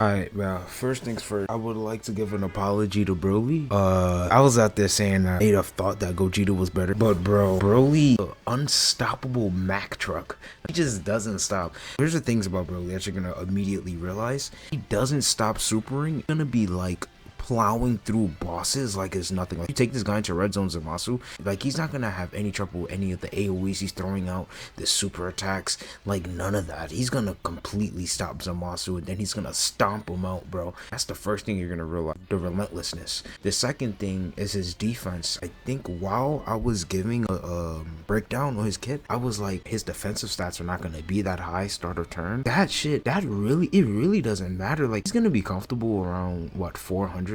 Alright, well, first things first, I would like to give an apology to BROLY. I was out there saying that Ada thought that Gogeta was better, but bro, BROLY, unstoppable Mack truck. He just doesn't stop. Here's the things about BROLY that you're gonna immediately realize. He doesn't stop supering. He's gonna be like plowing through bosses like it's nothing. Like, you take this guy into red zone Zamasu, like he's not gonna have any trouble with any of the AoEs he's throwing out, the super attacks, like none of that. He's gonna completely stop Zamasu and then he's gonna stomp him out, bro. That's the first thing you're gonna realize, the relentlessness. The second thing is his defense. I think while I was giving a breakdown on his kit, I was like, his defensive stats are not gonna be that high start of turn. That shit, it really doesn't matter. Like, he's gonna be comfortable around what,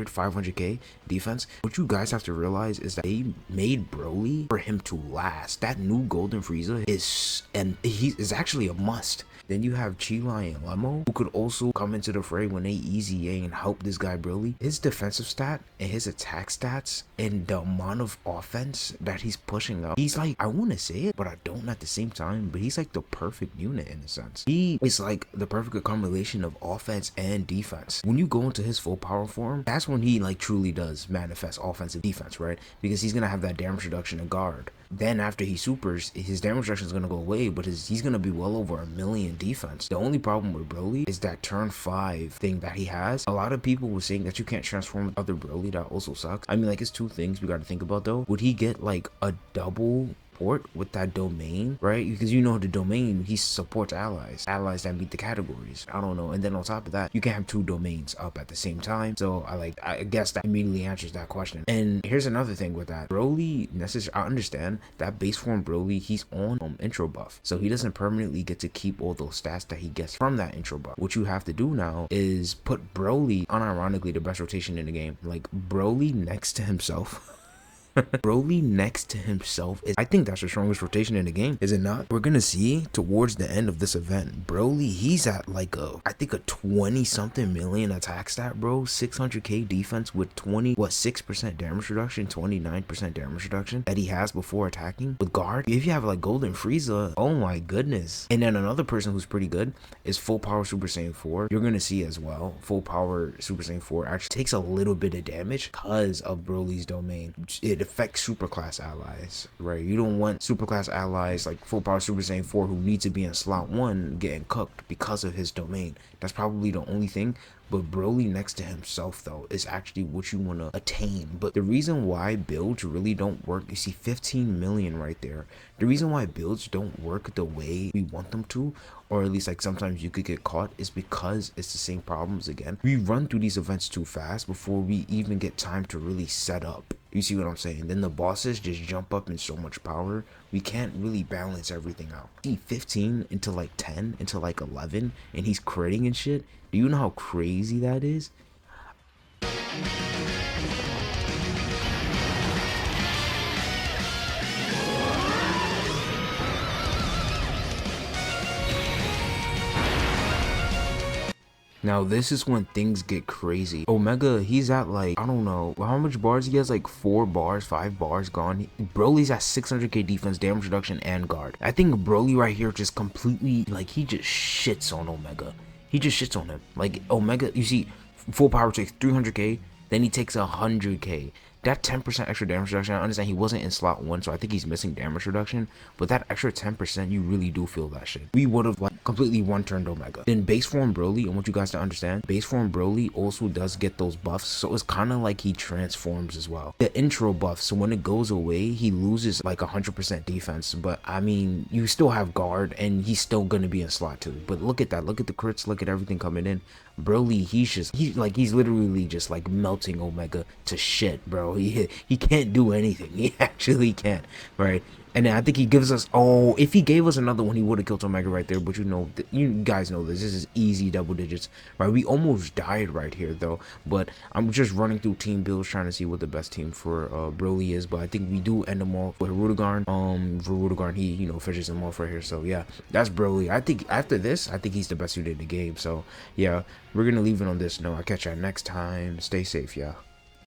500k defense. What you guys have to realize is that they made BROLY for him to last. That new Golden Frieza is actually a must. Then you have Chilai and Lemo, who could also come into the fray when they easy A and help this guy BROLY. His defensive stat and his attack stats and the amount of offense that he's pushing up, he's like, I want to say it, but I don't at the same time, but he's like the perfect unit in a sense. He is like the perfect combination of offense and defense. When you go into his full power form, that's when he like truly does manifest offensive defense, right? Because he's gonna have that damage reduction and guard. Then after he supers, his damage reduction is going to go away, but he's going to be well over 1 million defense. The only problem with BROLY is that turn 5 thing that he has. A lot of people were saying that you can't transform with other BROLY. That also sucks. I mean, like, it's two things we got to think about though. Would he get like a double port with that domain, right? Because you know the domain, he supports allies that meet the categories. I don't know. And then on top of that, you can't have two domains up at the same time. So I guess that immediately answers that question. And here's another thing with that. BROLY, I understand that base form BROLY, he's on intro buff, so he doesn't permanently get to keep all those stats that he gets from that intro buff. What you have to do now is put BROLY, unironically the best rotation in the game, like BROLY next to himself. BROLY next to himself I think that's the strongest rotation in the game, is it not? We're gonna see towards the end of this event, BROLY, he's at like I think a 20 something million attack stat, bro. 600k defense with 6% damage reduction, 29% damage reduction that he has before attacking with guard. If you have like Golden Frieza, oh my goodness. And then another person who's pretty good is full power Super Saiyan 4. You're gonna see as well, full power Super Saiyan 4 actually takes a little bit of damage because of BROLY's domain. It affects superclass allies, right? You don't want superclass allies like full power Super Saiyan 4 who need to be in slot 1 getting cooked because of his domain. That's probably the only thing. But BROLY next to himself though is actually what you want to attain. But the reason why builds really don't work, you see 15 million right there. The reason why builds don't work the way we want them to, or at least like sometimes you could get caught, is because it's the same problems again. We run through these events too fast before we even get time to really set up. You see what I'm saying? Then the bosses just jump up in so much power, we can't really balance everything out. See 15 into like 10 into like 11 and he's critting and shit. Do you know how crazy that is? Now this is when things get crazy. Omega, he's at like, I don't know how much bars he has, like 4 bars, 5 bars gone. BROLY's at 600k defense, damage reduction, and guard. I think BROLY right here just completely, like, he just shits on Omega. He just shits on him. Like, Omega, you see, full power takes 300k, then he takes 100k. That 10% extra damage reduction, I understand he wasn't in slot 1, so I think he's missing damage reduction, but that extra 10%, you really do feel that shit. We would have like completely one-turned Omega. Then base form BROLY, I want you guys to understand, base form BROLY also does get those buffs, so it's kind of like he transforms as well. The intro buff, so when it goes away, he loses like 100% defense, but I mean, you still have guard, and he's still gonna be in slot 2. But look at that, look at the crits, look at everything coming in. BROLY, he's literally just like melting Omega to shit, bro. He can't do anything. He actually can't, right? And then I think he gives us, oh, if he gave us another one, he would have killed Omega right there. But you know, you guys know this is easy double digits, right? We almost died right here though, but I'm just running through team builds trying to see what the best team for BROLY is. But I think we do end them off with Rudigarn. For Rudigarn, he, you know, fishes them off right here. So yeah, that's BROLY. I think after this, I think he's the best unit in the game. So yeah, we're gonna leave it on this note. I'll catch y'all next time. Stay safe, y'all.